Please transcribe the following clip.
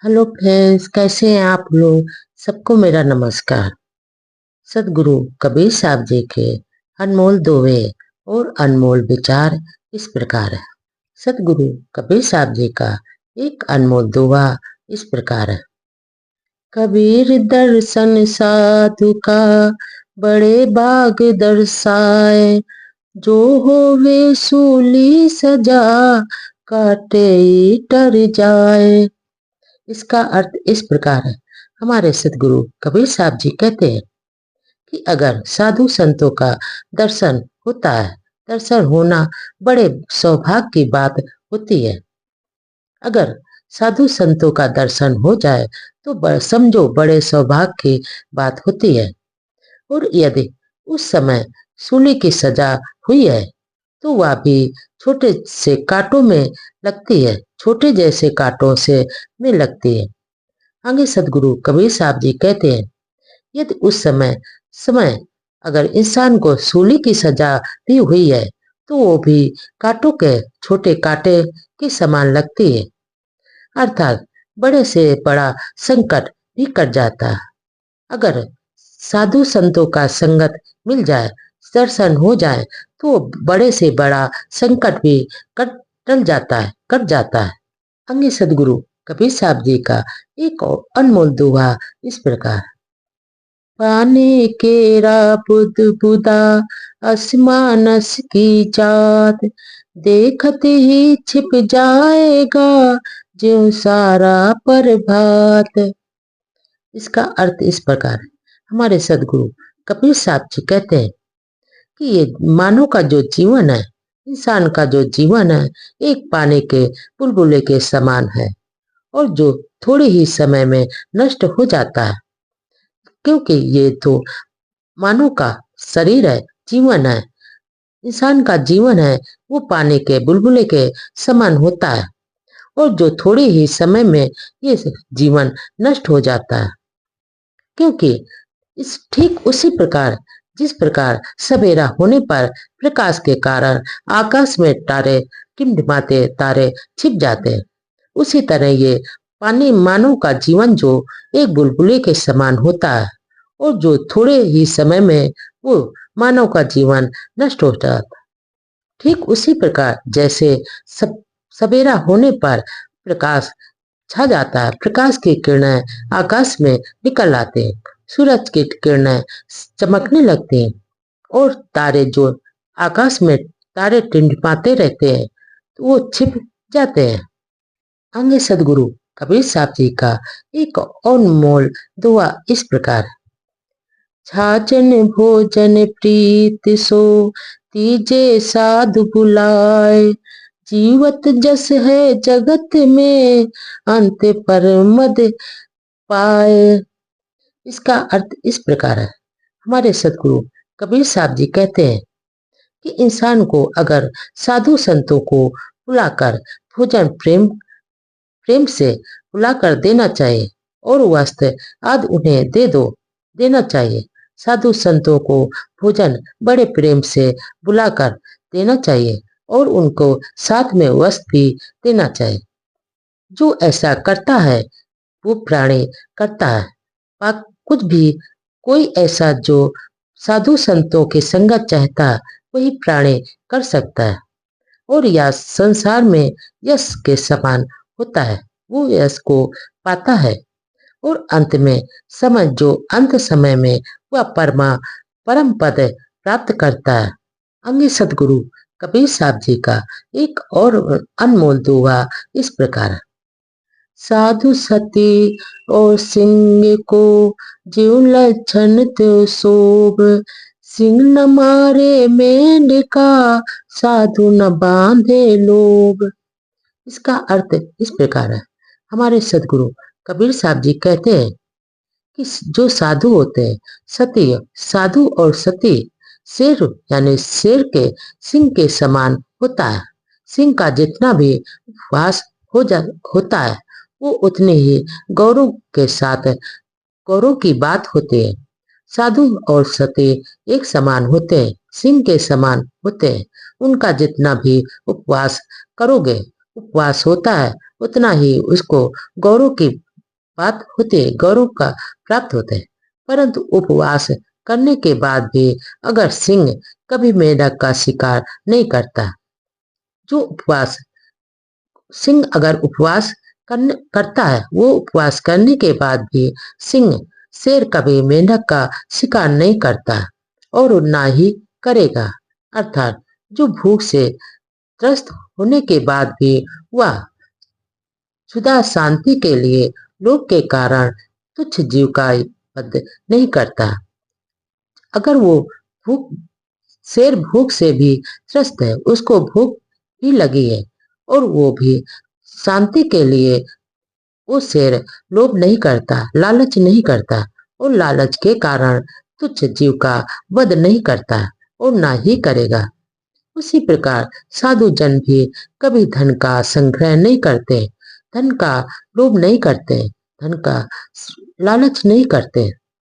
Hello friends, कैसे हैं आप लोग। सबको मेरा नमस्कार। सदगुरु कबीर साहब जी के अनमोल दोहे और अनमोल विचार इस प्रकार है। सदगुरु कबीर साहब जी का एक अनमोल दोहा इस प्रकार है। कबीर दर्शन साधु का बड़े भाग दर्शाए, जो होवे सूली सजा काटे टर जाए। इसका अर्थ इस प्रकार है। हमारे सदगुरु कबीर साहब जी कहते हैं कि अगर साधु संतों का दर्शन होता है, दर्शन होना बड़े सौभाग्य की बात होती है। अगर साधु संतों का दर्शन हो जाए तो समझो बड़े सौभाग्य की बात होती है। और यदि उस समय सूली की सजा हुई है तो वह भी छोटे से कांटों में लगती है, छोटे जैसे कांटों से में लगती है। आगे सदगुरु कबीर साहब जी कहते हैं, यदि उस समय समय अगर इंसान को सूली की सजा भी हुई है तो वो भी कांटों के छोटे कांटे के समान लगती है। अर्थात बड़े से बड़ा संकट भी कट जाता है। अगर साधु संतों का संगत मिल जाए, दर्शन हो जाए तो बड़े से बड़ा संकट भी कट जाता है। अंगे सदगुरु कबीर साहब जी का एक और अनमोल दोहा इस प्रकार। पाने केरा बुद बुदा आसमानस की जात, देखते ही छिप जाएगा ज्यों सारा प्रभात। इसका अर्थ इस प्रकार है। हमारे सदगुरु कबीर साहब जी कहते हैं कि ये मानव का जो जीवन है, इंसान का जो जीवन है, एक पानी के बुलबुले के समान है और जो थोड़े ही समय में नष्ट हो जाता है। क्योंकि ये तो मानव का शरीर है, जीवन है, इंसान का जीवन है, वो पानी के बुलबुले के समान होता है और जो थोड़े ही समय में ये जीवन नष्ट हो जाता है। क्योंकि इस ठीक उसी प्रकार जिस प्रकार सवेरा होने पर प्रकाश के कारण आकाश में तारे टिमटिमाते तारे छिप जाते हैं, उसी तरह ये पानी मानव का जीवन जो एक बुलबुले के समान होता है और जो थोड़े ही समय में वो मानव का जीवन नष्ट हो जाता है। ठीक उसी प्रकार जैसे सवेरा होने पर प्रकाश छा जाता है, प्रकाश की किरणें आकाश में निकल आते हैं, सूरज की किरणें चमकने लगती हैं और तारे जो आकाश में तारे टिमटिमाते रहते हैं तो वो छिप जाते हैं। आगे सदगुरु कबीर साहब जी का एक अनमोल दुआ इस प्रकार। छाजन भोजन प्रीत सो तीजे साधु बुलाए, जीवत जस है जगत में अंत पर मद पाए। इसका अर्थ इस प्रकार है। हमारे सदगुरु कबीर साहब जी कहते हैं कि इंसान को अगर साधु संतों को बुलाकर भोजन प्रेम प्रेम से बुलाकर देना चाहिए और वस्त्र आदि उन्हें देना चाहिए। साधु संतों को भोजन बड़े प्रेम से बुलाकर देना चाहिए और उनको साथ में वस्त्र भी देना चाहिए। जो ऐसा करता है वो प्राणी करता है। कुछ भी कोई ऐसा जो साधु संतों की संगत चाहता है वही प्राणी कर सकता है और यह संसार में यश के समान होता है, वो यश को पाता है और अंत में जो अंत समय में वह परम पद प्राप्त करता है। अंगे सदगुरु कबीर साहब जी का एक और अनमोल दोहा इस प्रकार है। साधु सती और सिंह को जीव लक्षण तो शोभ, सिंह न मारे मेंढका साधु न बांधे लोभ। इसका अर्थ इस प्रकार है। हमारे सदगुरु कबीर साहब जी कहते हैं कि जो साधु होते हैं, सती साधु और सती शेर यानी शेर के सिंह के समान होता है। सिंह का जितना भी वास होता है वो उतने ही गौरव के साथ गौरव की बात होती है। साधु और सती एक समान होते हैं, सिंह के समान होते हैं। उनका जितना भी उपवास करोगे, उपवास होता है उतना ही उसको गौरव की बात होते गौरव का प्राप्त होते हैं। परंतु उपवास करने के बाद भी अगर सिंह कभी मेंढक का शिकार नहीं करता, जो उपवास सिंह अगर उपवास करता है, वो उपवास करने के बाद भी सिंह शेर कभी मेंढक का शिकार नहीं करता और ना ही करेगा। अर्थात जो भूख से त्रस्त होने के बाद भी वह सुधा शांति के लिए लोभ के कारण तुच्छ जीव का वध नहीं करता। अगर वो भूख शेर भूख से भी त्रस्त है, उसको भूख भी लगी है और वो भी शांति के लिए वो शेर लोभ नहीं करता, लालच नहीं करता और लालच के कारण तुच्छ जीव का वध नहीं करता और ना ही करेगा। उसी प्रकार साधु जन भी कभी धन का संग्रह नहीं करते, धन का लोभ नहीं करते, धन का लालच नहीं करते।